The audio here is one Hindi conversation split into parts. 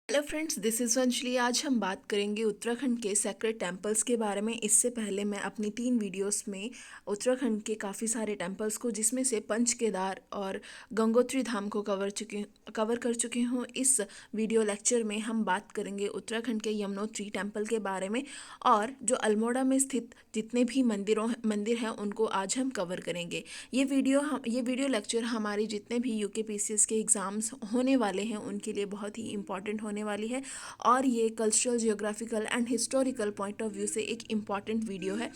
Hello friends, this is Anjali. आज हम बात करेंगे उत्तराखंड के सेक्रेड टेम्पल्स के बारे में। इससे पहले मैं अपनी 3 वीडियोस में उत्तराखंड के काफ़ी सारे टेम्पल्स को, जिसमें से पंच केदार और गंगोत्री धाम को कवर कर चुकी हूँ। इस वीडियो लेक्चर में हम बात करेंगे उत्तराखंड के यमुनोत्री टेम्पल के बारे में, और जो अल्मोड़ा में स्थित जितने भी मंदिर हैं उनको आज हम कवर करेंगे। ये वीडियो लेक्चर हमारे जितने भी यूकेपीसीएस के एग्ज़ाम्स होने वाले हैं उनके लिए बहुत ही इंपॉर्टेंट होने वाली है, और ये cultural, geographical and historical point of view से एक इम्पॉर्टेंट वीडियो है।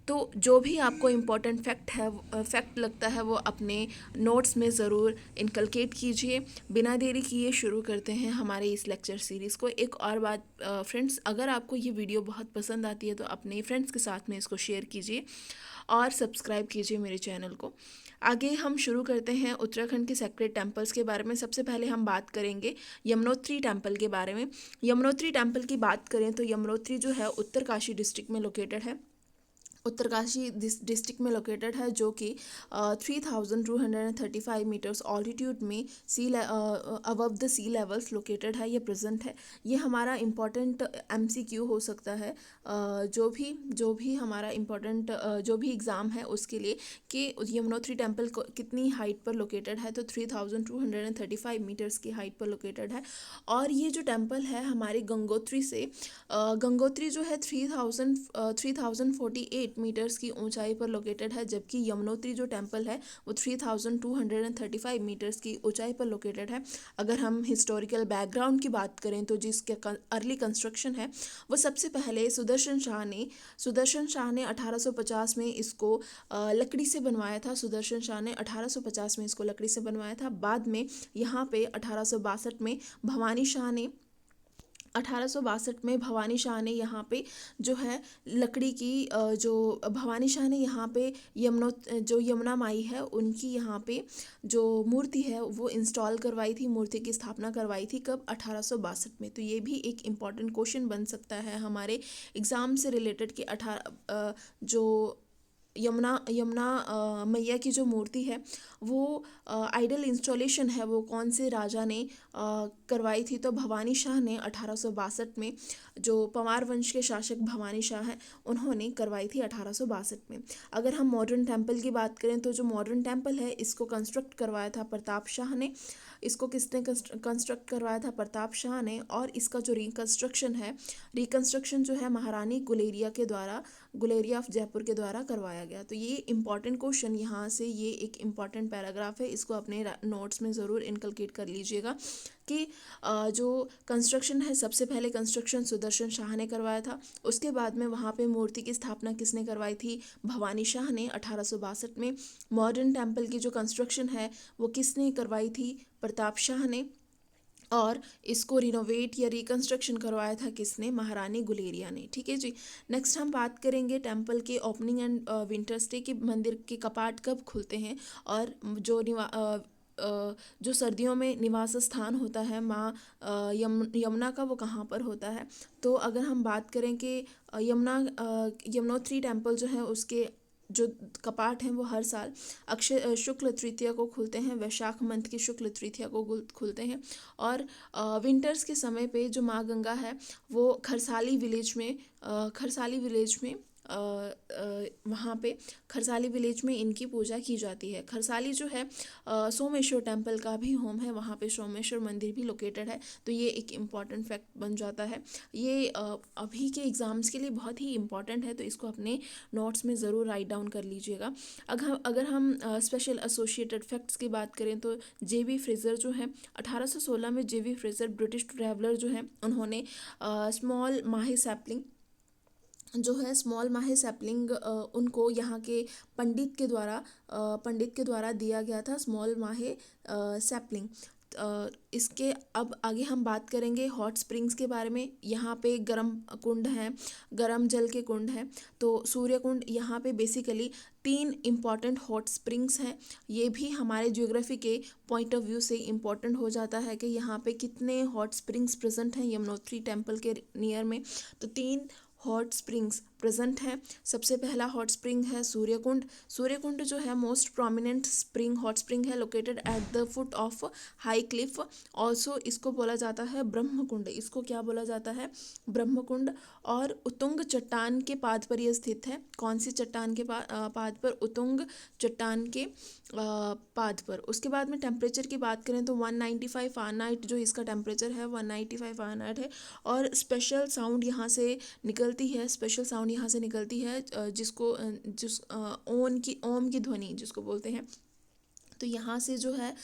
तो जो भी आपको इम्पॉर्टेंट फैक्ट लगता है वो अपने नोट्स में ज़रूर इनकलकेट कीजिए। बिना देरी किए शुरू करते हैं हमारे इस लेक्चर सीरीज़ को। एक और बात फ्रेंड्स, अगर आपको ये वीडियो बहुत पसंद आती है तो अपने फ्रेंड्स के साथ में इसको शेयर कीजिए और सब्सक्राइब कीजिए मेरे चैनल को। आगे हम शुरू करते हैं उत्तराखंड के सेक्रेड टेम्पल्स के बारे में। सबसे पहले हम बात करेंगे यमुनोत्री टेम्पल के बारे में। यमुनोत्री टेम्पल की बात करें तो यमुनोत्री जो है उत्तरकाशी डिस्ट्रिक्ट में लोकेटेड है। उत्तरकाशी डिस्ट्रिक्ट में लोकेटेड है, जो कि 3235 मीटर्स ऑल्टीट्यूड में above the sea levels located है। ये प्रेजेंट है। ये हमारा इम्पॉर्टेंट एमसीक्यू हो सकता है, जो भी हमारा इम्पॉर्टेंट जो भी एग्ज़ाम है उसके लिए, कि यमुनोत्री टेम्पल कितनी हाइट पर लोकेटेड है। तो 3235 मीटर्स की हाइट पर लोकेटेड है। और ये जो टेम्पल है हमारे गंगोत्री से, गंगोत्री जो है 3048 मीटर्स की ऊंचाई पर लोकेटेड है, जबकि यमुनोत्री जो टेम्पल है वो 3235 मीटर्स की ऊंचाई पर लोकेटेड है। अगर हम हिस्टोरिकल बैकग्राउंड की बात करें तो जिसके अर्ली कंस्ट्रक्शन है वो सबसे पहले सुदर्शन शाह ने 1850 में इसको लकड़ी से बनवाया था। सुदर्शन शाह ने 1850 में इसको लकड़ी से बनवाया था। बाद में यहाँ पे 1862 में भवानी शाह ने 1862 में भवानी शाह ने यहाँ पे जो है लकड़ी की जो भवानी शाह ने यहाँ पे जो यमुना माई है उनकी यहाँ पे जो मूर्ति है वो इंस्टॉल करवाई थी, मूर्ति की स्थापना करवाई थी। कब? 1862 में। तो ये भी एक इम्पॉर्टेंट क्वेश्चन बन सकता है हमारे एग्ज़ाम से रिलेटेड, कि जो यमुना मैया की जो मूर्ति है वो आइडल इंस्टॉलेशन है वो कौन से राजा ने करवाई थी। तो भवानी शाह ने 1862 में, जो पंवार वंश के शासक भवानी शाह हैं उन्होंने करवाई थी 1862 में। अगर हम मॉडर्न टेम्पल की बात करें तो जो मॉडर्न टेम्पल है इसको कंस्ट्रक्ट करवाया था प्रताप शाह ने। इसको किसने कंस्ट्रक्ट करवाया था? प्रताप शाह ने। और इसका जो रिकंस्ट्रक्शन जो है महारानी गुलेरिया ऑफ जयपुर के द्वारा करवाया गया। तो ये इंपॉर्टेंट क्वेश्चन यहाँ से, ये एक इम्पॉर्टेंट पैराग्राफ है, इसको अपने नोट्स में ज़रूर इनकलकेट कर लीजिएगा कि जो कंस्ट्रक्शन है, सबसे पहले कंस्ट्रक्शन सुदर्शन शाह ने करवाया था। उसके बाद में वहाँ पे मूर्ति की स्थापना किसने करवाई थी? भवानी शाह ने 1862 में। मॉडर्न टेम्पल की जो कंस्ट्रक्शन है वो किसने करवाई थी? प्रताप शाह ने। और इसको रिनोवेट या रिकंस्ट्रक्शन करवाया था किसने? महारानी गुलेरिया ने। ठीक है जी। नेक्स्ट हम बात करेंगे टेम्पल के ओपनिंग एंड विंटर स्टे की। मंदिर के कपाट कब खुलते हैं, और जो सर्दियों में निवास स्थान होता है माँ यमुना का, वो कहाँ पर होता है? तो अगर हम बात करें कि यमुनोत्री टेम्पल जो है उसके जो कपाट हैं वो हर साल अक्षय शुक्ल तृतीया को खुलते हैं, वैशाख मंथ की शुक्ल तृतीया को खुलते हैं। और विंटर्स के समय पे जो माँ गंगा है वो खरसाली विलेज में वहाँ पे खरसाली विलेज में इनकी पूजा की जाती है। खरसाली जो है सोमेश्वर टेम्पल का भी होम है, वहाँ पे सोमेश्वर मंदिर भी लोकेटेड है। तो ये एक इम्पॉर्टेंट फैक्ट बन जाता है। ये अभी के एग्ज़ाम्स के लिए बहुत ही इम्पॉर्टेंट है, तो इसको अपने नोट्स में ज़रूर राइट डाउन कर लीजिएगा। अगर हम स्पेशल एसोसिएटेड फैक्ट्स की बात करें तो जेबी फ्रेज़र जो है 1816 में, जेबी फ्रेज़र ब्रिटिश ट्रैवलर जो है उन्होंने स्मॉल माहे सैपलिंग उनको यहाँ के पंडित के द्वारा दिया गया था, स्मॉल माहे सैपलिंग। इसके अब आगे हम बात करेंगे हॉट स्प्रिंग्स के बारे में। यहाँ पे गर्म जल के कुंड हैं। तो सूर्य कुंड, यहाँ पे बेसिकली 3 इम्पॉर्टेंट हॉट स्प्रिंग्स हैं। ये भी हमारे ज्योग्राफी के पॉइंट ऑफ व्यू से इम्पॉर्टेंट हो जाता है कि यहाँ पे कितने हॉट स्प्रिंग्स प्रेजेंट हैं यमुनोत्री टेम्पल के नियर में। तो 3 हॉट स्प्रिंग्स प्रेजेंट हैं। सबसे पहला हॉट स्प्रिंग है सूर्यकुंड। सूर्यकुंड जो है most prominent spring hot spring है, located at the foot of high cliff. Also इसको बोला जाता है ब्रह्मकुंड। इसको क्या बोला जाता है? ब्रह्मकुंड। और उतुंग चट्टान के पाद पर यह स्थित है। कौन सी चट्टान के पाद पर? उतुंग चट्टान के पाद पर। उसके बाद में टेम्परेचर की बात करें तो 195 फ़ारेनहाइट जो इसका टेम्परेचर है 195 फ़ारेनहाइट है। और स्पेशल साउंड यहाँ से निकलती है, स्पेशल साउंड यहाँ से निकलती है जिसको ओम की ध्वनि जिसको बोलते हैं। तो यहाँ से जो है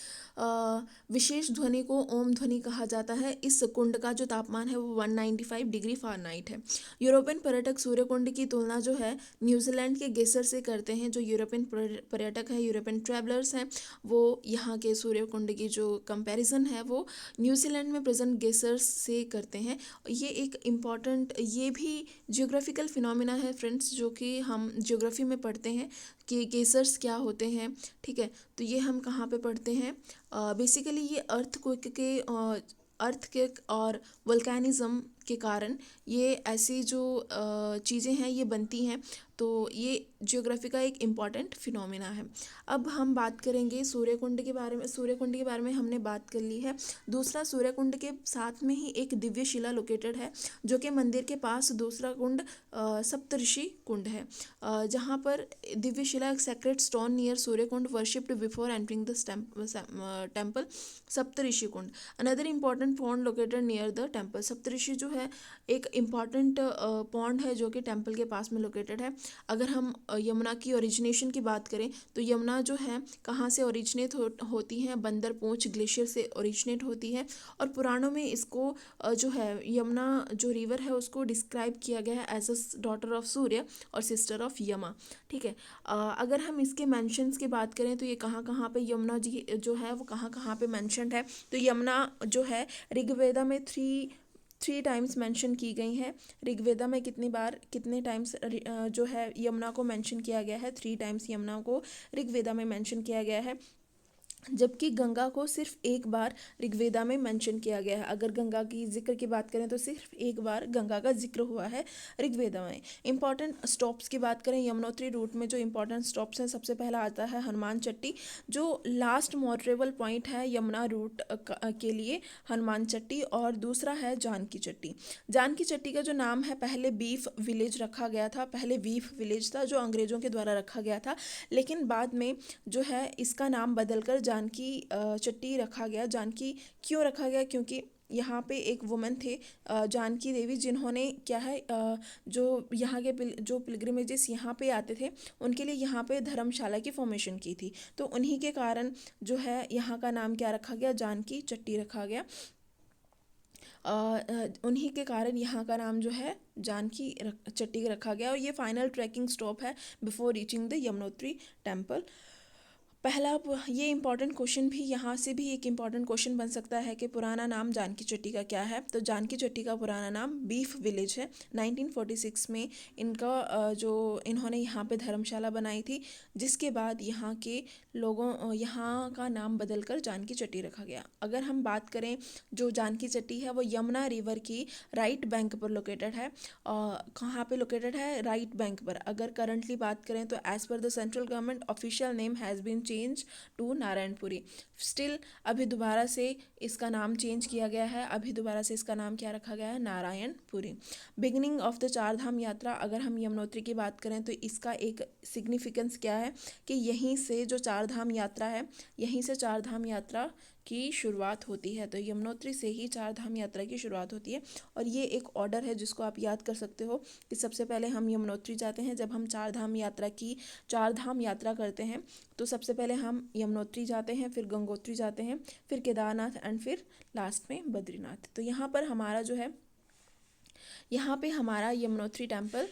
विशेष ध्वनि को ओम ध्वनि कहा जाता है। इस कुंड का जो तापमान है वो 195 डिग्री फ़ारेनहाइट है। यूरोपियन पर्यटक सूर्य कुंड की तुलना जो है न्यूजीलैंड के गेसर से करते हैं। जो यूरोपियन पर्यटक हैं, यूरोपियन ट्रैवलर्स हैं, वो यहाँ के सूर्य कुंड की जो कंपैरिजन है वो न्यूजीलैंड में प्रेजेंट गेसर्स से करते हैं। ये एक इम्पॉर्टेंट, ये भी जियोग्राफिकल फिनोमिना है फ्रेंड्स, जो कि हम जियोग्राफी में पढ़ते हैं कि गेसर्स क्या होते हैं। ठीक है, तो ये हम कहाँ पे पढ़ते हैं? बेसिकली ये अर्थक्वेक और वल्केनिज्म के कारण ये ऐसी जो चीज़ें हैं ये बनती हैं। तो ये जियोग्राफी का एक इम्पॉर्टेंट फिनोमिना है। अब हम बात करेंगे सूर्यकुंड के बारे में। सूर्यकुंड के बारे में हमने बात कर ली है। दूसरा, सूर्यकुंड के साथ में ही एक दिव्य शिला लोकेटेड है, जो कि मंदिर के पास दूसरा कुंड सप्तऋषि कुंड है, जहाँ पर दिव्य शिला एक sacred stone near Suryakund worshipped before entering the temple, Saptarishi Kund. Another important pond located near the temple. Saptarishi जो है एक इम्पॉर्टेंट पॉन्ड है जो कि टेम्पल के पास में लोकेटेड है। अगर हम यमुना की ओरिजिनेशन की बात करें तो यमुना जो है कहाँ से ओरिजिनेट होती है? बंदर पूंछ ग्लेशियर से ओरिजिनेट होती है। और पुराणों में इसको जो है यमुना जो रिवर है उसको डिस्क्राइब किया गया है एज अ डॉटर ऑफ सूर्य और सिस्टर ऑफ यमा। ठीक है, अगर हम इसके मेंशंस की बात करें तो ये कहाँ कहाँ पे यमुना जी जो है वो कहाँ कहाँ पे मेंशन्ड है? तो यमुना जो है ऋग्वेदा में थ्री टाइम्स मेंशन की गई हैं। ऋग्वेदा में कितने टाइम्स जो है यमुना को मेंशन किया गया है? 3 टाइम्स यमुना को ऋग्वेदा में मेंशन किया गया है। जबकि गंगा को सिर्फ एक बार ऋग्वेदा में मेंशन किया गया है। अगर गंगा की जिक्र की बात करें तो सिर्फ एक बार गंगा का जिक्र हुआ है ऋग्वेदा में। इंपॉर्टेंट स्टॉप्स की बात करें यमुनोत्री रूट में जो इंपॉर्टेंट स्टॉप्स हैं, सबसे पहला आता है हनुमान चट्टी, जो लास्ट मोटरेबल पॉइंट है यमुना रूट के लिए, हनुमान चट्टी। और दूसरा है जानकी चट्टी। जानकी चट्टी का जो नाम है पहले बीफ विलेज रखा गया था, पहले बीफ विलेज था जो अंग्रेजों के द्वारा रखा गया था, लेकिन बाद में जो है इसका नाम बदलकर जानकी चट्टी रखा गया। जानकी क्यों रखा गया? क्योंकि यहाँ पे एक वुमन थे जानकी देवी, जिन्होंने क्या है जो यहाँ के जो पिलग्रिमेजेस यहाँ पे आते थे उनके लिए यहाँ पे धर्मशाला की फॉर्मेशन की थी। तो उन्हीं के कारण जो है यहाँ का नाम क्या रखा गया? जानकी चट्टी रखा गया। उन्हीं के कारण यहाँ का नाम जो है जानकी चट्टी रखा गया। और ये फाइनल ट्रैकिंग स्टॉप है before reaching the Yamunotri temple. पहला ये इंपॉर्टेंट क्वेश्चन भी, यहाँ से भी एक इंपॉर्टेंट क्वेश्चन बन सकता है कि पुराना नाम जानकी चट्टी का क्या है? तो जानकी चट्टी का पुराना नाम बीफ विलेज है। 1946 में इनका जो इन्होंने यहाँ पे धर्मशाला बनाई थी, जिसके बाद यहाँ के लोगों यहाँ का नाम बदलकर जानकी चट्टी रखा गया। अगर हम बात करें जो जानकी चट्टी है वो यमुना रिवर की राइट बैंक पर लोकेटेड है। कहाँ पे लोकेटेड है? राइट बैंक पर। अगर करंटली बात करें तो as per the central government official name has been change to Narayanpuri. Still अभी दोबारा से इसका नाम चेंज किया गया है। अभी दोबारा से इसका नाम क्या रखा गया है? नारायणपुरी। बिगिनिंग ऑफ द चार धाम यात्रा, अगर हम यमुनोत्री की बात करें तो इसका एक सिग्निफिकेंस क्या है कि यहीं से जो चार धाम यात्रा है, यहीं से चार धाम यात्रा की शुरुआत होती है। तो यमुनोत्री से ही चार धाम यात्रा की शुरुआत होती है। और ये एक ऑर्डर है जिसको आप याद कर सकते हो कि सबसे पहले हम यमुनोत्री जाते हैं। जब हम चार धाम यात्रा करते हैं तो सबसे पहले हम यमुनोत्री जाते हैं, फिर गंगोत्री जाते हैं, फिर केदारनाथ एंड फिर लास्ट में बद्रीनाथ। तो यहाँ पर हमारा जो है यहाँ पे हमारा यमुनोत्री टेम्पल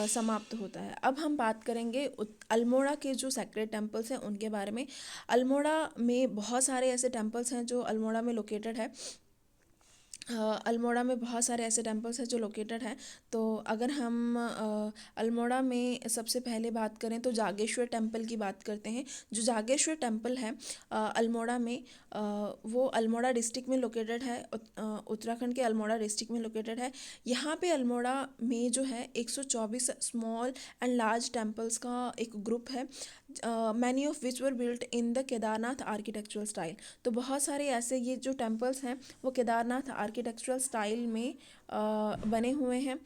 समाप्त होता है। अब हम बात करेंगे अल्मोड़ा के जो सेक्रेड टेम्पल्स हैं उनके बारे में। अल्मोड़ा में बहुत सारे ऐसे टेम्पल्स हैं जो अल्मोड़ा में लोकेटेड है। अल्मोड़ा में बहुत सारे ऐसे टेम्पल्स हैं जो लोकेटेड हैं। तो अगर हम अल्मोड़ा में सबसे पहले बात करें तो जागेश्वर टेम्पल की बात करते हैं। जो जागेश्वर टेम्पल है अल्मोड़ा में, वो अल्मोड़ा डिस्ट्रिक्ट में लोकेटेड है, उत्तराखंड के अल्मोड़ा डिस्ट्रिक्ट में लोकेटेड है। यहाँ पे अल्मोड़ा में जो है 124 स्मॉल एंड लार्ज टेम्पल्स का एक ग्रुप है, many of which were built in the Kedarnath architectural style. तो बहुत सारे ऐसे ये जो टेम्पल्स हैं वो केदारनाथ आर्किटेक्चरल स्टाइल में बने हुए हैं।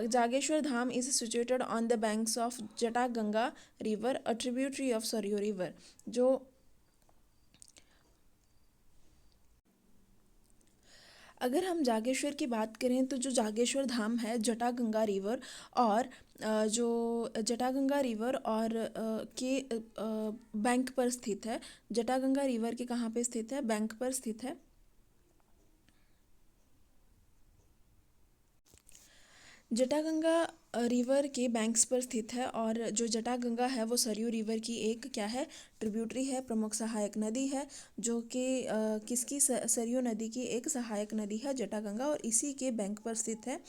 Jageshwar Dham is situated on the banks of Jata Ganga river, a tributary of Saryu river. जो अगर हम जागेश्वर की बात करें तो जो जागेश्वर धाम है जटा गंगा रिवर और जो जटा गंगा रिवर और के बैंक पर स्थित है। जटा गंगा रिवर के कहाँ पे स्थित है? बैंक पर स्थित है। जटागंगा रिवर के बैंक्स पर स्थित है और जो जटागंगा है वो सरयू रिवर की एक क्या है? ट्रिब्यूटरी है, प्रमुख सहायक नदी है, जो कि किसकी? सरयू नदी की एक सहायक नदी है जटागंगा, और इसी के बैंक पर स्थित है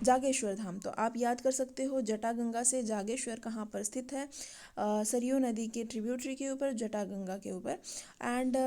जागेश्वर धाम। तो आप याद कर सकते हो जटागंगा से जागेश्वर कहाँ पर स्थित है? सरयू नदी के ट्रिब्यूटरी के ऊपर, जटागंगा के ऊपर। एंड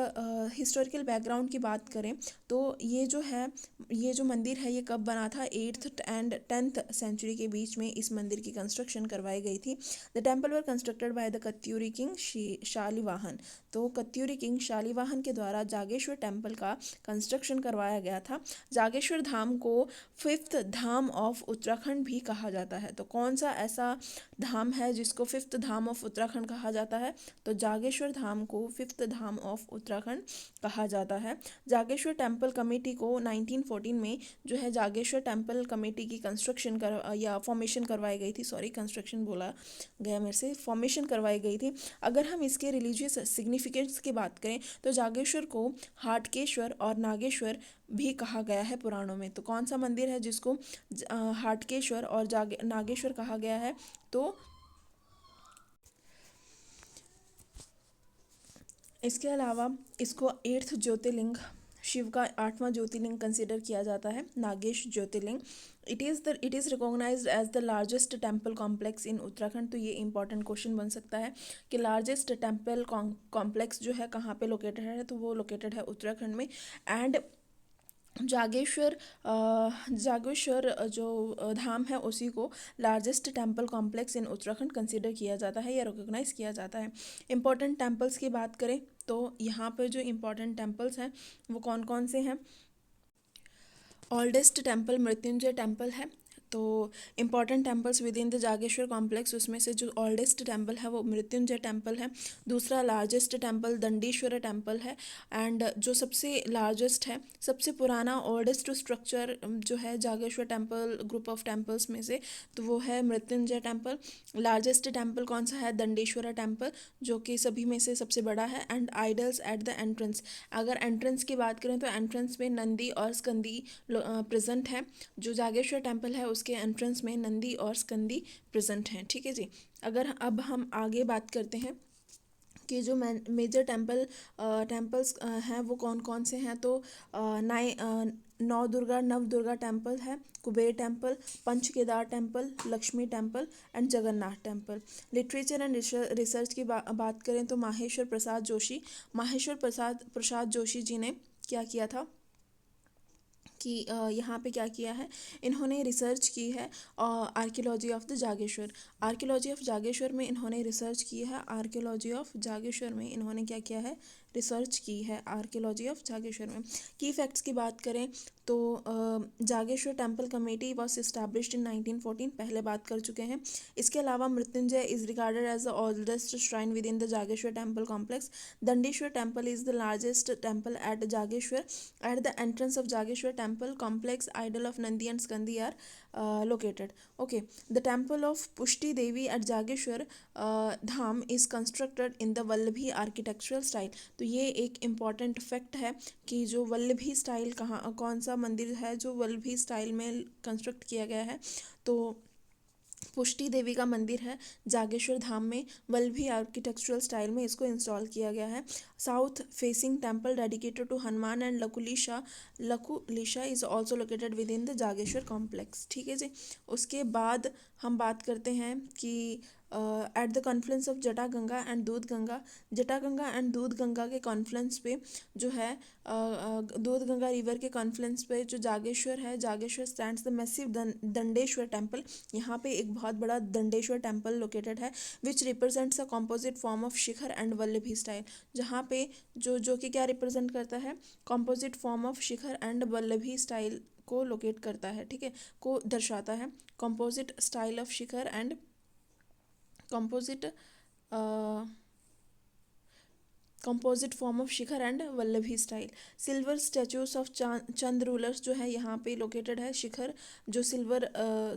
हिस्टोरिकल बैकग्राउंड की बात करें तो ये जो है, ये जो मंदिर है ये कब बना था? 8th एंड 10th सेंचुरी के बीच में इस मंदिर की कंस्ट्रक्शन करवाई गई थी। The temple were constructed by the Katyuri king Shalivahan. तो कत्यूरी किंग शालिवाहन के द्वारा जागेश्वर टेम्पल का कंस्ट्रक्शन करवाया गया था। जागेश्वर धाम को 5th धाम ऑफ उत्तराखंड भी कहा जाता है। तो कौन सा ऐसा धाम है जिसको 5th धाम ऑफ उत्तराखंड कहा जाता है? तो जागेश्वर धाम को 5th धाम ऑफ उत्तराखंड कहा जाता है। जागेश्वर टेम्पल कमेटी को 1914 में जो है जागेश्वर टेम्पल कमेटी की कंस्ट्रक्शन या फॉर्मेशन करवाई गई थी। सॉरी, कंस्ट्रक्शन बोला गया मेरे से, फॉर्मेशन करवाई गई थी। अगर हम इसके रिलीजियस सिग्निफिकेंस की बात करें तो जागेश्वर को हाटकेश्वर और नागेश्वर भी कहा गया है पुराणों में। तो कौन सा मंदिर है जिसको हाटकेश्वर और नागेश्वर कहा गया है? तो इसके अलावा इसको 8th ज्योतिर्लिंग, शिव का 8वां ज्योतिर्लिंग कंसिडर किया जाता है, Nagesh Jyotirlinga. It is recognised as the largest temple complex in Uttarakhand. तो ये इंपॉर्टेंट क्वेश्चन बन सकता है कि लार्जेस्ट टेम्पल कॉम्प्लेक्स जो है कहाँ पे लोकेटेड है? तो वो लोकेटेड है उत्तराखंड में। एंड जागेश्वर जागेश्वर जो धाम है उसी को largest temple complex in Uttarakhand consider किया जाता है या रिकॉग्नाइज किया जाता है। इम्पॉर्टेंट टेम्पल्स की बात करें तो यहाँ पर जो इम्पॉर्टेंट टेम्पल्स हैं वो कौन कौन से हैं? ओल्डेस्ट टेम्पल मृत्युंजय टेम्पल है। तो important temples with in the Jageshwar complex, उसमें से जो ओल्डेस्ट टेम्पल है वो मृत्युंजय टेम्पल है। दूसरा लार्जेस्ट टेम्पल दंडीश्वर टेम्पल है। एंड जो सबसे लार्जेस्ट है, सबसे पुराना ओल्डेस्ट स्ट्रक्चर जो है Jageshwar temple group of temples में से, तो वो है मृत्युंजय टेम्पल। लार्जेस्ट टेम्पल कौन सा है? दंडेश्वर टेम्पल, जो कि सभी में से सबसे बड़ा है। And idols at the entrance, अगर एंट्रेंस की बात करें तो एंट्रेंस में नंदी और स्कंदी प्रेजेंट है। जो जागेश्वर टेम्पल है उसके एंट्रेंस में नंदी और स्कंदी प्रेजेंट हैं। ठीक है जी। अगर अब हम आगे बात करते हैं कि जो मेजर टेम्पल्स हैं वो कौन कौन से हैं, तो नौ दुर्गा नव दुर्गा टेम्पल है, Kuber temple, Panch Kedar temple, Lakshmi temple and Jagannath temple. Literature and research की बात करें तो माहेश्वर प्रसाद जोशी जी ने क्या किया था कि यहाँ पे क्या किया है, इन्होंने रिसर्च की है archaeology of the Jageshwar. Archaeology of Jageshwar में इन्होंने रिसर्च की है, आर्कियोलॉजी ऑफ जागेश्वर में इन्होंने क्या किया है? रिसर्च की है आर्कियोलॉजी ऑफ जागेश्वर में। की फैक्ट्स की बात करें तो Jageshwar temple committee was established in 1914, पहले बात कर चुके हैं। इसके अलावा Mrityunjay is regarded as the oldest shrine within the Jageshwar temple complex. Dandeshwar temple is the largest temple at Jageshwar. At the entrance of Jageshwar temple complex, idol of Nandi and Skandi are located. Okay, the temple of Pushti Devi at Jageshwar Dham is constructed in the Vallabhi architectural style. तो ये एक important fact है कि जो वल्लभी स्टाइल कौन सा मंदिर है जो वल्लभी स्टाइल में कंस्ट्रक्ट किया गया है। तो पुष्टि देवी का मंदिर है जागेश्वर धाम में, वल्लभी आर्किटेक्चरल स्टाइल में इसको इंस्टॉल किया गया है। South facing temple dedicated to Hanuman and Lakulisha is also located within the Jageshwar complex. ठीक है जी। उसके बाद हम बात करते हैं कि at the confluence of Jataganga and Dudhganga, Jataganga and Dudhganga के कॉन्फ्लुएंस पे जो है दूधगंगा रिवर के कॉन्फ्लुएंस पे जो जागेश्वर है, Jageshwar stands the massive Dandeshwar temple. यहाँ पे एक बहुत बड़ा दंडेश्वर टेम्पल लोकेटेड है विच represents a composite form of Shikhar and Vallabhi style. जहाँ पे जो कि क्या रिप्रेजेंट करता है, composite form of Shikhar and Vallabhi style को लोकेट करता है। ठीक है, को दर्शाता है। Composite style of Shikhar and composite composite form of Shikhar and Vallabhi style. Silver statues of Chand rulers जो है यहाँ पे लोकेटेड है। शिखर जो सिल्वर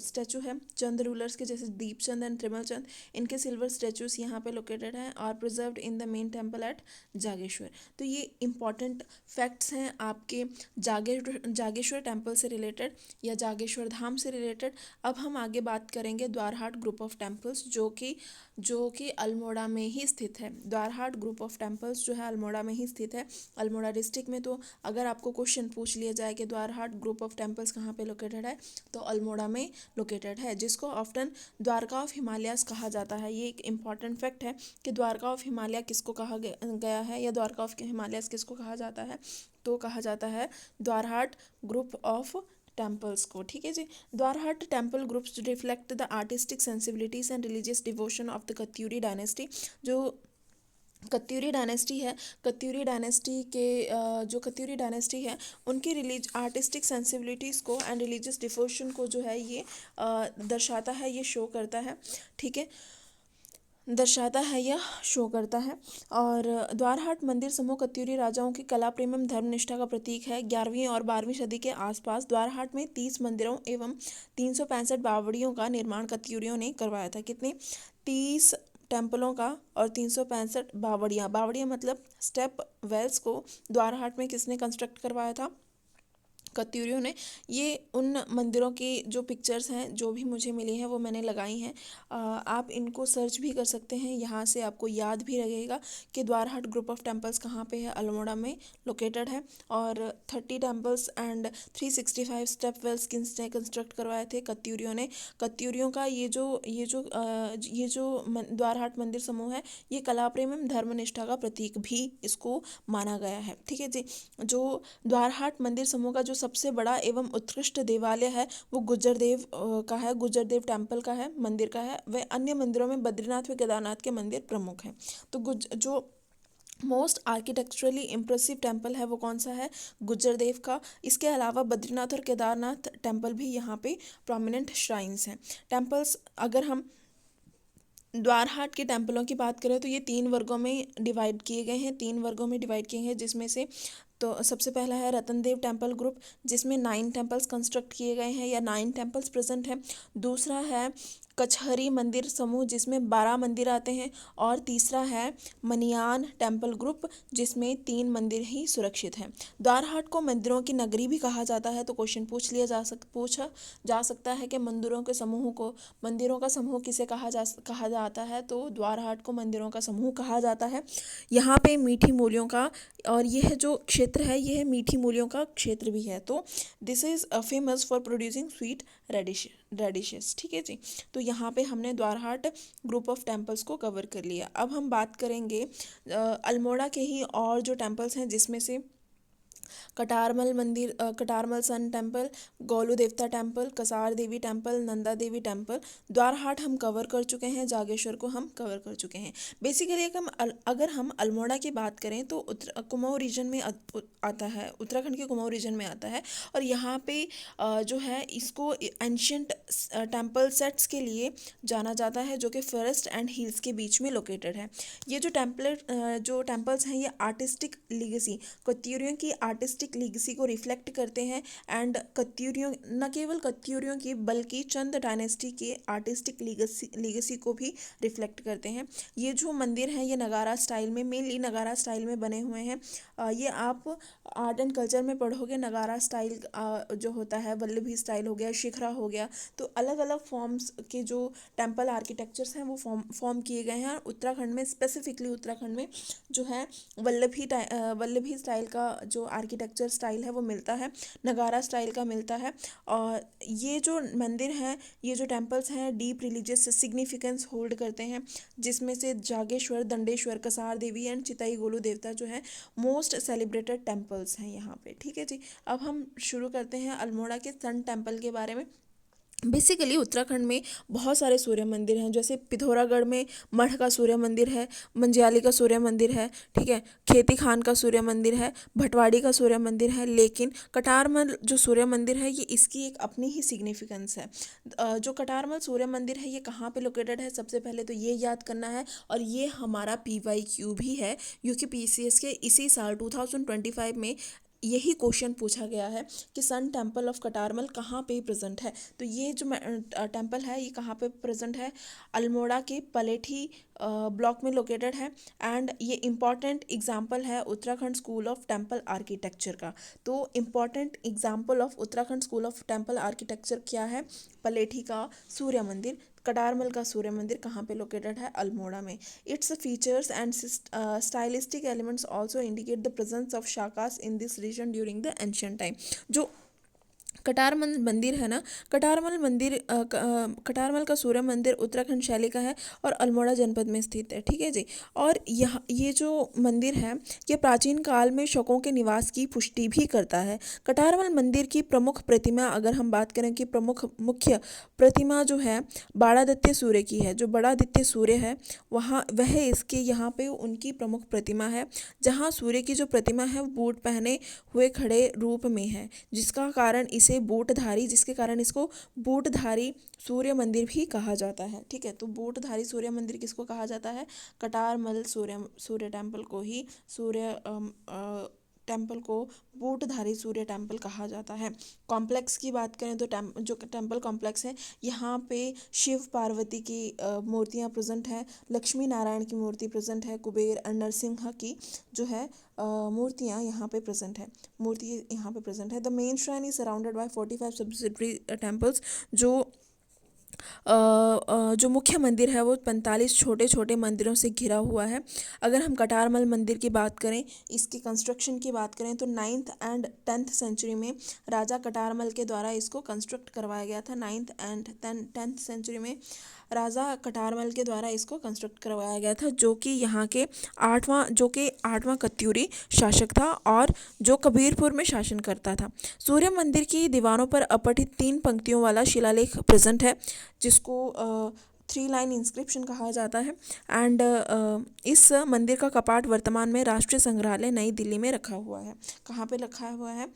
स्टैचू है चंद रूलर्स के, जैसे दीपचंद एंड त्रिमल चंद, इनके सिल्वर स्टैचूज यहाँ पे लोकेटेड हैं और preserved in the main temple at Jageshwar. तो ये इंपॉर्टेंट फैक्ट्स हैं आपके जागेश्वर टेम्पल से रिलेटेड या जागेश्वर धाम से रिलेटेड। अब हम आगे बात करेंगे द्वारहाट ग्रुप ऑफ टेम्पल्स जो कि अल्मोड़ा में ही स्थित है। द्वारहाट ग्रुप ऑफ टेम्पल्स जो है अल्मोड़ा में ही स्थित है, अल्मोड़ा डिस्ट्रिक्ट में। तो अगर आपको क्वेश्चन पूछ लिया जाए कि द्वारहाट ग्रुप ऑफ टेम्पल्स कहाँ पे लोकेटेड है, तो अल्मोड़ा में लोकेटेड है, जिसको ऑफ्टन द्वारका ऑफ हिमालयास कहा जाता है। ये एक इम्पॉर्टेंट फैक्ट है कि द्वारका ऑफ हिमालय किसको कहा गया है या द्वारका ऑफ हिमालयास किसको कहा जाता है, तो कहा जाता है द्वारहाट ग्रुप ऑफ टेम्पल्स को। ठीक है जी। Dwarahat temple groups reflect the artistic sensibilities and religious devotion of the Katyuri dynasty. जो कत्यूरी डायनेस्टी है, कत्यूरी डायनेस्टी के जो कत्यूरी डायनेस्टी है उनकी आर्टिस्टिक सेंसिबिलिटीज़ को एंड रिलीजियस डिवोशन को जो है ये दर्शाता है, ये शो करता है। ठीक है, दर्शाता है या शो करता है। और द्वारहाट मंदिर समूह कत्यूरी राजाओं की कला प्रेम एवं धर्मनिष्ठा का प्रतीक है। 11वीं और 12वीं सदी के आसपास द्वारहाट में 30 मंदिरों एवं 365 बावड़ियों का निर्माण कत्यूरियों ने करवाया था। कितने? 30 टेम्पलों का और 365 बावड़ियाँ मतलब स्टेप वेल्स को द्वारहाट में किसने कंस्ट्रक्ट करवाया था? कत्यूरियों ने। ये उन मंदिरों की जो पिक्चर्स हैं जो भी मुझे मिली हैं वो मैंने लगाई हैं। आप इनको सर्च भी कर सकते हैं, यहाँ से आपको याद भी रहेगा कि द्वारहाट ग्रुप ऑफ टेम्पल्स कहाँ पे है, अल्मोड़ा में लोकेटेड है। और 30 टेम्पल्स एंड 365 स्टेप वेल्स किसने कंस्ट्रक्ट करवाए थे? कत्यूरियों ने। कत्यूरियों का ये जो द्वारहाट मंदिर समूह है ये कला प्रेम एवं धर्मनिष्ठा का प्रतीक भी इसको माना गया है। ठीक है जी। जो द्वारहाट मंदिर समूह का जो सबसे बड़ा एवं उत्कृष्ट देवालय है वो गुज्जरदेव का है, गुज्जरदेव टेम्पल का है, मंदिर का है। वह अन्य मंदिरों में बद्रीनाथ व केदारनाथ के मंदिर प्रमुख हैं। तो जो मोस्ट आर्किटेक्चरली इम्प्रेसिव टेम्पल है वो कौन सा है? गुज्जरदेव का। इसके अलावा बद्रीनाथ और केदारनाथ टेम्पल भी यहाँ पे प्रोमिनेंट श्राइन्स हैं। टेम्पल्स अगर हम द्वारहाट के टेम्पलों की बात करें तो ये 3 वर्गों में डिवाइड किए गए हैं, 3 वर्गों में डिवाइड किए हैं, जिसमें से तो सबसे पहला है रतनदेव टेम्पल ग्रुप जिसमें 9 टेम्पल्स कंस्ट्रक्ट किए गए हैं या 9 टेम्पल्स प्रेजेंट हैं। दूसरा है कचहरी मंदिर समूह जिसमें 12 मंदिर आते हैं। और तीसरा है मनियान टेम्पल ग्रुप जिसमें 3 मंदिर ही सुरक्षित हैं। द्वारहाट को मंदिरों की नगरी भी कहा जाता है। तो क्वेश्चन पूछा जा सकता है कि मंदिरों का समूह किसे कहा जाता है? तो द्वारहाट को मंदिरों का समूह कहा जाता है। यहाँ पे मीठी मूलियों का, और यह जो क्षेत्र है यह मीठी मूलियों का क्षेत्र भी है। तो this is famous for producing sweet radishes. ठीक है जी। तो यहाँ पे हमने द्वारहाट ग्रुप ऑफ टेम्पल्स को कवर कर लिया। अब हम बात करेंगे अल्मोड़ा के ही और जो टेम्पल्स हैं जिसमें से कटारमल सन टेम्पल, गोलू देवता टेम्पल, कसार देवी टेम्पल, नंदा देवी टेम्पल। द्वारहाट हम कवर कर चुके हैं, जागेश्वर को हम कवर कर चुके हैं। बेसिकली अगर हम अल्मोड़ा की बात करें तो कुमाऊं रीजन में आता है, उत्तराखंड के कुमाऊं रीजन में आता है। और यहाँ पे जो है इसको एंशियंट टेम्पल सेट्स के लिए जाना जाता है जो कि फॉरेस्ट एंड हिल्स के बीच में लोकेटेड है। ये जो टेम्पल्स हैं ये आर्टिस्टिक लीगेसी, कत्यूरियों की आर्टिस्टिक लीगेसी को रिफ्लेक्ट करते हैं एंड कत्यूरियों, न केवल कत्यूरियों की बल्कि चंद डायनेस्टी के आर्टिस्टिक लीगेसी को भी रिफ्लेक्ट करते हैं। ये जो मंदिर हैं ये नगारा स्टाइल में, मेनली नगारा स्टाइल में बने हुए हैं। ये आप आर्ट एंड कल्चर में पढ़ोगे, नगारा स्टाइल जो होता है, वल्लभी स्टाइल हो गया, शिखरा हो गया, तो अलग अलग फॉर्म्स के जो टेम्पल आर्किटेक्चर्स हैं वो फॉर्म किए गए हैं। उत्तराखंड में, स्पेसिफिकली उत्तराखंड में जो है वल्लभी स्टाइल का जो आर्किटेक्चर स्टाइल है वो मिलता है, नगारा स्टाइल का मिलता है। और ये जो मंदिर हैं, ये जो टेम्पल्स हैं डीप रिलीजियस सिग्निफिकेंस होल्ड करते हैं, जिसमें से जागेश्वर, दंडेश्वर, कसार देवी एंड चिताई गोलू देवता जो है मोस्ट सेलिब्रेटेड टेम्पल्स हैं यहाँ पे। ठीक है जी, अब हम शुरू करते हैं अल्मोड़ा के सन टेम्पल के बारे में। बेसिकली उत्तराखंड में बहुत सारे सूर्य मंदिर हैं, जैसे पिथौरागढ़ में मठ का सूर्य मंदिर है, मंजियाली का सूर्य मंदिर है, ठीक है, खेती खान का सूर्य मंदिर है, भटवाड़ी का सूर्य मंदिर है, लेकिन कटारमल जो सूर्य मंदिर है ये इसकी एक अपनी ही सिग्निफिकेंस है। जो कटारमल सूर्य मंदिर है ये कहाँ पे लोकेटेड है, सबसे पहले तो ये याद करना है, और ये हमारा PYQ भी है, UPSC के इसी साल 2025 में यही क्वेश्चन पूछा गया है कि सन टेम्पल ऑफ कटारमल कहाँ पे प्रेजेंट है। तो ये जो टेम्पल है ये कहाँ पे प्रेजेंट है, अल्मोड़ा के पलेठी ब्लॉक में लोकेटेड है। एंड ये इम्पॉर्टेंट एग्जाम्पल है Uttarakhand school of temple architecture का। तो important example of Uttarakhand school of temple architecture क्या है, पलेठी का सूर्य मंदिर। कटारमल का सूर्य मंदिर कहाँ पे लोकेटेड है, अल्मोड़ा में। Its features and stylistic elements also indicate the presence of shakas in this region during the ancient time। जो कटारमल मंदिर है ना, कटारमल का सूर्य मंदिर उत्तराखंड शैली का है और अल्मोड़ा जनपद में स्थित है। ठीक है जी, और यह ये जो मंदिर है ये प्राचीन काल में शकों के निवास की पुष्टि भी करता है। कटारमल मंदिर की प्रमुख प्रतिमा, अगर हम बात करें कि मुख्य प्रतिमा जो है बाड़ादित्य सूर्य की है, जो बड़ादित्य सूर्य है वह इसके यहाँ पे उनकी प्रमुख प्रतिमा है, जहाँ सूर्य की जो प्रतिमा है वो बूट पहने हुए खड़े रूप में है, जिसका कारण जिसके कारण इसको बूटधारी सूर्य मंदिर भी कहा जाता है। ठीक है, तो बूटधारी सूर्य मंदिर किसको कहा जाता है, कटारमल सूर्य टेम्पल को ही टेम्पल को बूटधारी सूर्य टेम्पल कहा जाता है। कॉम्प्लेक्स की बात करें तो जो टेम्पल कॉम्प्लेक्स है यहाँ पे शिव पार्वती की मूर्तियाँ प्रेजेंट हैं, लक्ष्मी नारायण की मूर्ति प्रेजेंट है, कुबेर और नरसिंह की जो है मूर्तियाँ यहाँ पे प्रेजेंट है। The main shrine is surrounded by 45 subsidiary temples. जो मुख्य मंदिर है वो 45 छोटे छोटे मंदिरों से घिरा हुआ है। अगर हम कटारमल मंदिर की बात करें, इसकी कंस्ट्रक्शन की बात करें तो 9th एंड 10th सेंचुरी में राजा कटारमल के द्वारा इसको कंस्ट्रक्ट करवाया गया था। 9th एंड 10th सेंचुरी में राजा कटारमल के द्वारा इसको कंस्ट्रक्ट करवाया गया था, जो कि यहाँ के आठवां कत्यूरी शासक था और जो कबीरपुर में शासन करता था। सूर्य मंदिर की दीवारों पर अपठित 3 पंक्तियों वाला शिलालेख प्रेजेंट है, जिसको 3 लाइन इंस्क्रिप्शन कहा जाता है। एंड इस मंदिर का कपाट वर्तमान में राष्ट्रीय संग्रहालय नई दिल्ली में रखा हुआ है। कहाँ पे रखा हुआ है,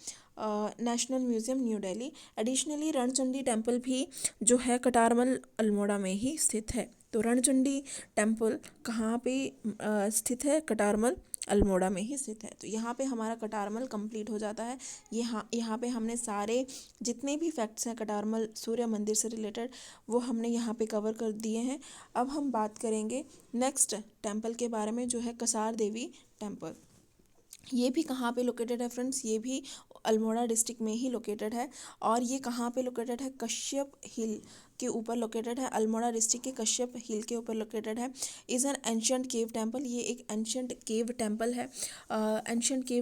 national museum new Delhi. Additionally Ranchandi temple भी जो है कटारमल अल्मोड़ा में ही स्थित है। तो रणचंडी टेम्पल कहाँ पे स्थित है, कटारमल अल्मोड़ा में ही स्थित है। तो यहाँ पे हमारा कटारमल कंप्लीट हो जाता है। यहाँ पे हमने सारे जितने भी फैक्ट्स हैं कटारमल सूर्य मंदिर से रिलेटेड वो हमने यहाँ पे कवर कर दिए हैं। अब हम बात करेंगे नेक्स्ट टेम्पल के बारे में, जो है कसार देवी टेम्पल। ये भी कहाँ पे लोकेटेड है फ्रेंड्स, ये भी अल्मोड़ा डिस्ट्रिक्ट में ही लोकेटेड है। और ये कहाँ पे लोकेटेड है, कश्यप हिल के ऊपर लोकेटेड है, अल्मोड़ा डिस्ट्रिक्ट के कश्यप हिल के ऊपर लोकेटेड है। Is an ancient cave temple, ये एक एंशियंट केव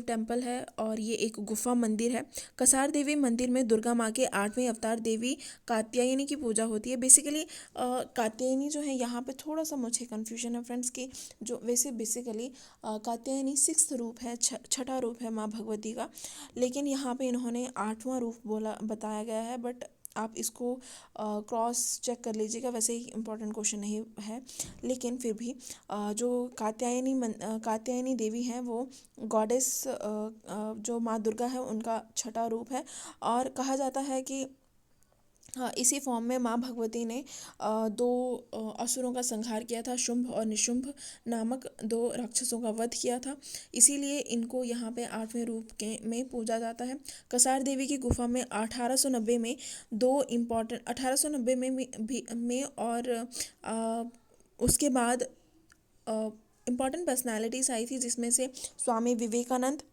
टेम्पल है और ये एक गुफा मंदिर है। कसार देवी मंदिर में दुर्गा माँ के 8वें अवतार देवी कात्यायनी की पूजा होती है। बेसिकली कात्यायनी जो है, यहाँ पे थोड़ा सा मुझे कन्फ्यूजन है फ्रेंड्स कि जो वैसे बेसिकली कात्यायनी 6th रूप है, छठा रूप है माँ भगवती का, लेकिन यहाँ पे इन्होंने 8वां रूप बताया गया है। बट आप इसको क्रॉस चेक कर लीजिएगा, वैसे ही इंपॉर्टेंट क्वेश्चन नहीं है, लेकिन फिर भी जो कात्यायनी देवी हैं वो गॉडेस जो माँ दुर्गा है उनका छठा रूप है। और कहा जाता है कि हाँ, इसी फॉर्म में माँ भगवती ने दो असुरों का संहार किया था, शुंभ और निशुंभ नामक दो राक्षसों का वध किया था। इसीलिए इनको यहाँ पे 8वें रूप के में पूजा जाता है। कसार देवी की गुफा में 1890 में दो इम्पॉर्टेंट 1890 में और अ, उसके बाद इम्पॉर्टेंट पर्सनालिटीज़ आई थी, जिसमें से स्वामी विवेकानंद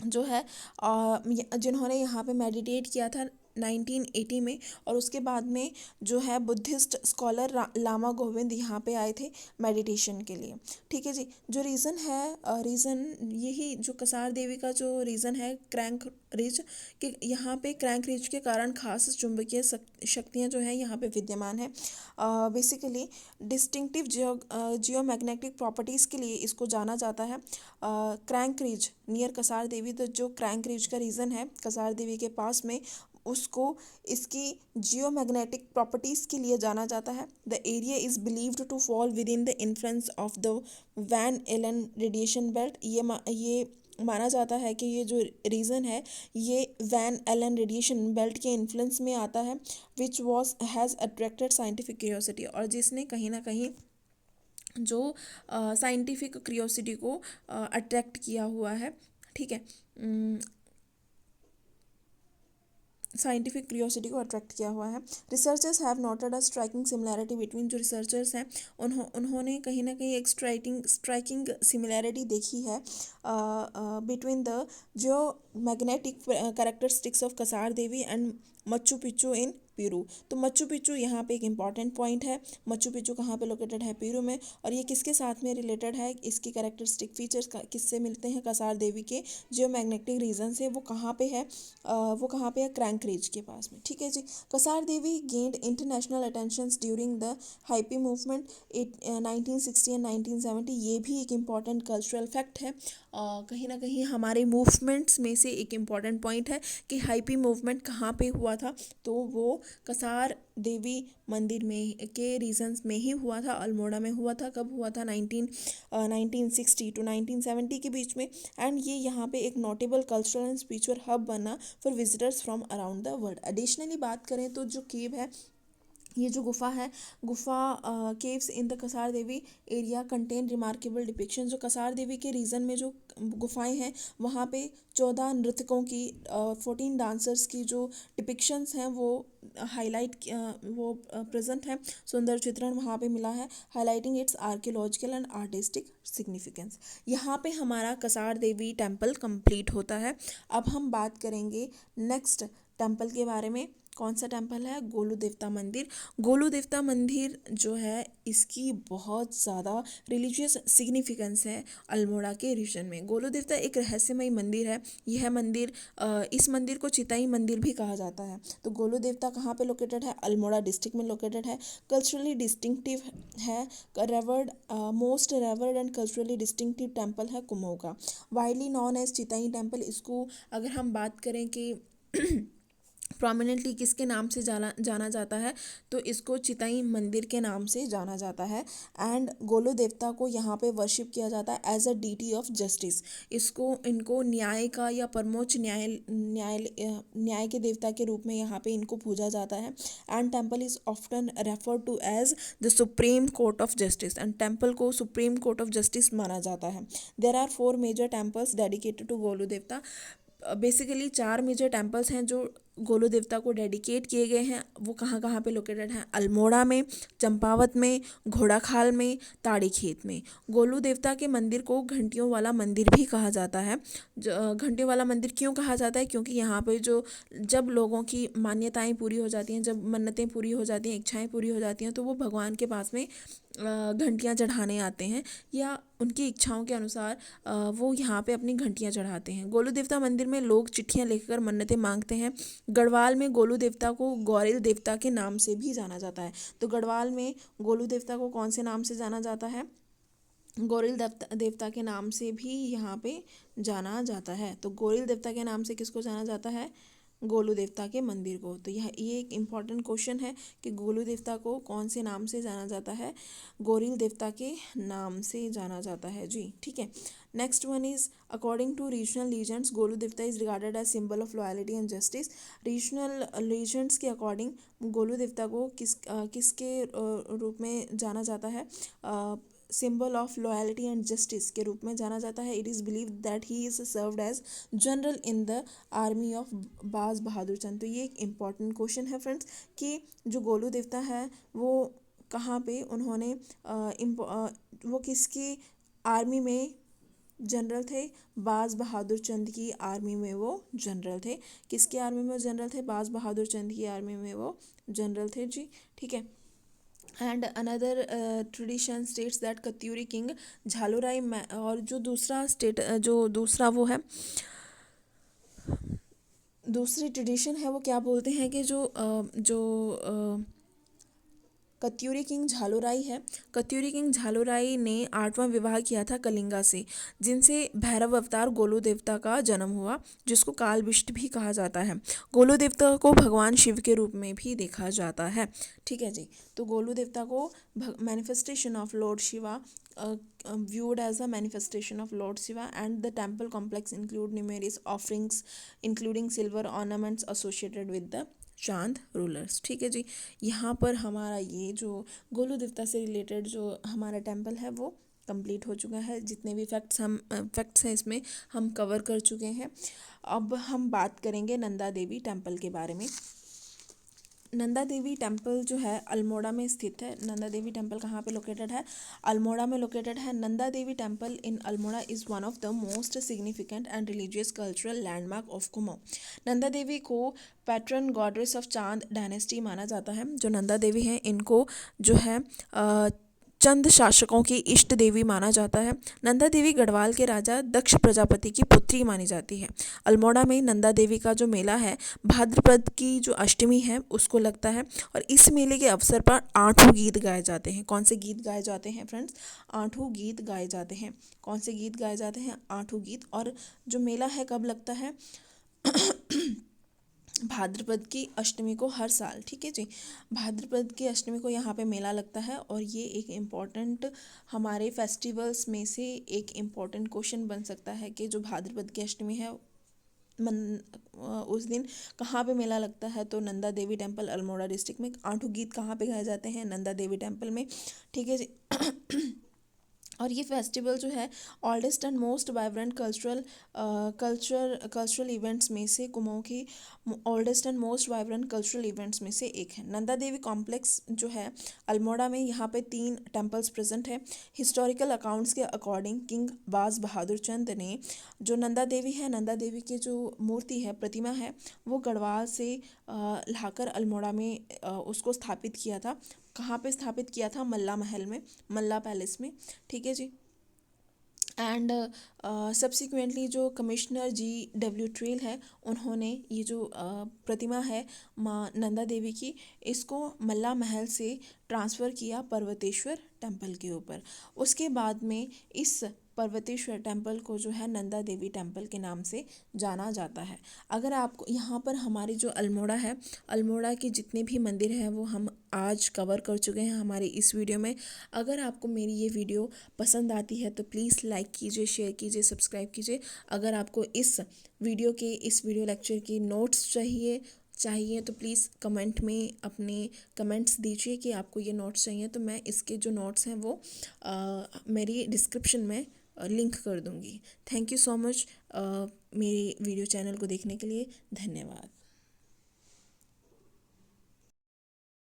जो है जिन्होंने यहाँ पे मेडिटेट किया था 1980 में, और उसके बाद में जो है बुद्धिस्ट स्कॉलर लामा गोविंद यहाँ पे आए थे मेडिटेशन के लिए। ठीक है जी। जो रीज़न है, रीज़न यही जो कसार देवी का जो रीज़न है क्रैंक रिज, कि यहाँ पे क्रैंक रिज के कारण खास चुंबकीय शक्तियाँ जो है यहाँ पे विद्यमान है। बेसिकली डिस्टिंक्टिव जियोमैग्नेटिक प्रॉपर्टीज़ के लिए इसको जाना जाता है। क्रैंक रिज नियर कसार देवी, तो जो क्रैंक रिज का रीज़न है कसार देवी के पास में, उसको इसकी जियोमैग्नेटिक प्रॉपर्टीज़ के लिए जाना जाता है। The area is believed to fall within the influence of the Van Allen radiation belt. ये माना जाता है कि ये जो रीज़न है ये वैन एलन रेडिएशन बेल्ट के इन्फ्लुएंस में आता है, which was has attracted scientific curiosity, और जिसने कहीं ना कहीं जो साइंटिफिक क्यूरियोसिटी को अट्रैक्ट किया हुआ है। ठीक है। साइंटिफिक क्यूरियोसिटी को अट्रैक्ट किया हुआ है। Researchers have noted a striking similarity between, जो रिसर्चर्स हैं उन्होंने कहीं ना कहीं एक स्ट्राइकिंग सिमिलैरिटी देखी है बिटवीन द जो magnetic characteristics of Kasar Devi and Machu Picchu in Peru. तो मच्चू पिच्चू यहाँ पे एक इम्पॉर्टेंट पॉइंट है। मच्चू पिच्चू कहाँ पे लोकेटेड है? पेरू में। और ये किसके साथ में रिलेटेड है? इसकी कैरेक्टरिस्टिक फीचर्स किससे मिलते हैं? कसार देवी के जो मैग्नेटिक रीजन से वो कहाँ पे है? वो कहाँ पे है? क्रैंक रिज के पास में। ठीक है जी। Kasar Devi gained international attention during the hippie movement 1960 and 1970। ये भी एक इम्पॉर्टेंट कल्चरल फैक्ट है। कहीं ना कहीं हमारे मूवमेंट्स में से एक इम्पॉर्टेंट पॉइंट है कि हाइपी मूवमेंट कहाँ पे हुआ था, तो वो कसार देवी मंदिर में के रीजन्स में ही हुआ था, अल्मोड़ा में हुआ था। कब हुआ था? 1960 टू 1970 के बीच में। एंड ये यहाँ पे एक notable cultural and spiritual hub बना for visitors from around the world. Additionally बात करें तो जो केव है, ये जो गुफा है, गुफा caves in the Kasar Devi area contain remarkable depiction. जो कसार देवी के रीजन में जो गुफाएं हैं वहाँ पे 14 नृत्यकों की 14 डांसर्स की जो डिपिक्शंस हैं वो हाईलाइट वो प्रेजेंट है। सुंदर चित्रण वहाँ पे मिला है, highlighting it's archaeological and artistic significance. यहाँ पे हमारा कसार देवी टेम्पल कंप्लीट होता है। अब हम बात करेंगे नेक्स्ट टेम्पल के बारे में। कौन सा टेम्पल है? गोलू देवता मंदिर। गोलू देवता मंदिर जो है इसकी बहुत ज़्यादा रिलीजियस सिग्निफिकेंस है अल्मोड़ा के रीजन में। गोलू देवता एक रहस्यमय मंदिर है। यह मंदिर इस मंदिर को चिताई मंदिर भी कहा जाता है। तो गोलू देवता कहाँ पे लोकेटेड है? अल्मोड़ा डिस्ट्रिक्ट में लोकेटेड है। कल्चरली डिस्टिंक्टिव है, reward most reward and culturally distinctive temple है कुमाऊं का, वाइडली नॉन एज चिताई टेम्पल। इसको अगर हम बात करें कि प्रोमिनेंटली किसके नाम से जाना जाता है, तो इसको चिताई मंदिर के नाम से जाना जाता है। एंड गोलू देवता को यहाँ पे वर्शिप किया जाता है as a deity of justice. इनको न्याय का या परमोच्च न्याय के देवता के रूप में यहाँ पे इनको पूजा जाता है। And temple is often referred to as the supreme court of justice, and temple को सुप्रीम कोर्ट ऑफ जस्टिस माना जाता है। There are 4 major temples dedicated to Golu Devta. Basically 4 major temples हैं जो गोलू देवता को डेडिकेट किए गए हैं। वो कहाँ कहाँ पे लोकेटेड हैं? अल्मोड़ा में, चंपावत में, घोड़ाखाल में, ताड़ी खेत में। गोलू देवता के मंदिर को घंटियों वाला मंदिर भी कहा जाता है। घंटियों वाला मंदिर क्यों कहा जाता है? क्योंकि यहाँ पे जो जब लोगों की मान्यताएं पूरी हो जाती हैं, जब मन्नतें पूरी हो जाती हैं, इच्छाएं पूरी हो जाती हैं, तो वो भगवान के पास में घंटियाँ चढ़ाने आते हैं, या उनकी इच्छाओं के अनुसार वो यहाँ पे अपनी घंटियाँ चढ़ाते हैं। गोलू देवता मंदिर में लोग चिट्ठियाँ लिखकर मन्नतें मांगते हैं। गढ़वाल में गोलू देवता को गौरेल देवता के नाम से भी जाना जाता है। तो गढ़वाल में गोलू देवता को कौन से नाम से जाना जाता है? गौरील देवता के नाम से भी यहाँ पे जाना जाता है। तो गौरील देवता के नाम से किसको जाना जाता है? गोलू देवता के मंदिर को। तो ये एक इम्पॉर्टेंट क्वेश्चन है कि गोलू देवता को कौन से नाम से जाना जाता है? गौरील देवता के नाम से जाना जाता है जी। ठीक है। Next one is according to regional legends Golu Devta is regarded as symbol of loyalty and justice. Regional legends के अकॉर्डिंग गोलू देवता को किसके रूप में जाना जाता है, symbol of loyalty and justice के रूप में जाना जाता है। It is believe that he is served as general in the army of Baz Bahadur चंद। तो ये एक इम्पॉर्टेंट क्वेश्चन है फ्रेंड्स कि जो गोलू देवता है वो कहाँ पे उन्होंने वो किसकी आर्मी में जनरल थे, बाज बहादुर चंद की आर्मी में वो जनरल थे। किसकी आर्मी में वो जनरल थे, बाज बहादुर चंद की आर्मी में वो जनरल थे जी, ठीक है। And another tradition states that Katyuri king Jhalurai और जो दूसरा स्टेट जो दूसरा वो है दूसरी ट्रेडिशन है वो क्या बोलते हैं कि जो कत्यूरी किंग झालूराई है, कत्यूरी किंग झालूराई ने 8वां विवाह किया था कलिंगा से, जिनसे भैरव अवतार गोलू देवता का जन्म हुआ, जिसको कालबिष्ट भी कहा जाता है। गोलू देवता को भगवान शिव के रूप में भी देखा जाता है, ठीक है जी। तो गोलू देवता को manifestation of Lord Shiva viewed as a manifestation of Lord Shiva, and the temple complex include numerous offerings including silver ornaments associated with the चांद रूलर्स, ठीक है जी। यहाँ पर हमारा ये जो गोलू देवता से रिलेटेड जो हमारा टेम्पल है वो कंप्लीट हो चुका है। जितने भी फैक्ट्स हैं इसमें हम कवर कर चुके हैं। अब हम बात करेंगे नंदा देवी टेम्पल के बारे में। नंदा देवी टेम्पल जो है अल्मोड़ा में स्थित है। नंदा देवी टेम्पल कहाँ पे लोकेटेड है, अल्मोड़ा में लोकेटेड है। Nanda Devi temple in Almora is one of the most significant and religious cultural landmark of Kumaon. Nanda Devi को patron goddess of Chand dynasty माना जाता है। जो नंदा देवी हैं इनको जो है चंद शासकों की इष्ट देवी माना जाता है। नंदा देवी गढ़वाल के राजा दक्ष प्रजापति की पुत्री मानी जाती है। अल्मोड़ा में नंदा देवी का जो मेला है भाद्रपद की जो अष्टमी है उसको लगता है, और इस मेले के अवसर पर 8 गीत गाए जाते हैं। कौन से गीत गाए जाते हैं फ्रेंड्स, 8 गीत गाए जाते हैं। कौन से गीत गाए जाते हैं, 8 गीत। और जो मेला है कब लगता है भाद्रपद की अष्टमी को हर साल, ठीक है जी। भाद्रपद की अष्टमी को यहाँ पे मेला लगता है, और ये एक इम्पॉर्टेंट हमारे फेस्टिवल्स में से एक इम्पॉर्टेंट क्वेश्चन बन सकता है कि जो भाद्रपद की अष्टमी है उस दिन कहाँ पे मेला लगता है। तो नंदा देवी टेम्पल अल्मोड़ा डिस्ट्रिक्ट में। 8 गीत कहाँ पे गाए जाते हैं, नंदा देवी टेम्पल में, ठीक है जी। और ये फेस्टिवल जो है oldest and most vibrant cultural events में से कुमाऊं की oldest and most vibrant cultural events में से एक है। नंदा देवी कॉम्प्लेक्स जो है अल्मोड़ा में, यहाँ पे 3 टेम्पल्स प्रेजेंट है। हिस्टोरिकल अकाउंट्स के अकॉर्डिंग किंग बाज बहादुर चंद ने जो नंदा देवी है, नंदा देवी की जो मूर्ति है, प्रतिमा है, वो गढ़वाल से लाकर अल्मोड़ा में उसको स्थापित किया था। कहाँ पे स्थापित किया था, मल्ला महल में, मल्ला पैलेस में, ठीक है जी। एंड सब्सिक्वेंटली जो कमिश्नर GW ट्रेल है उन्होंने ये जो प्रतिमा है माँ नंदा देवी की, इसको मल्ला महल से ट्रांसफ़र किया पर्वतेश्वर टेम्पल के ऊपर। उसके बाद में इस पर्वतेश्वर टेम्पल को जो है नंदा देवी टेम्पल के नाम से जाना जाता है। अगर आपको यहाँ पर हमारी जो अल्मोड़ा है, अल्मोड़ा के जितने भी मंदिर हैं वो हम आज कवर कर चुके हैं हमारी इस वीडियो में। अगर आपको मेरी ये वीडियो पसंद आती है तो प्लीज़ लाइक कीजिए, शेयर कीजिए, सब्सक्राइब कीजिए। अगर आपको इस वीडियो लेक्चर की नोट्स चाहिए तो प्लीज़ कमेंट में अपने कमेंट्स दीजिए कि आपको ये नोट्स चाहिए, तो मैं इसके जो नोट्स हैं वो मेरी डिस्क्रिप्शन में लिंक कर दूँगी। थैंक यू सो मच मेरी वीडियो चैनल को देखने के लिए, धन्यवाद।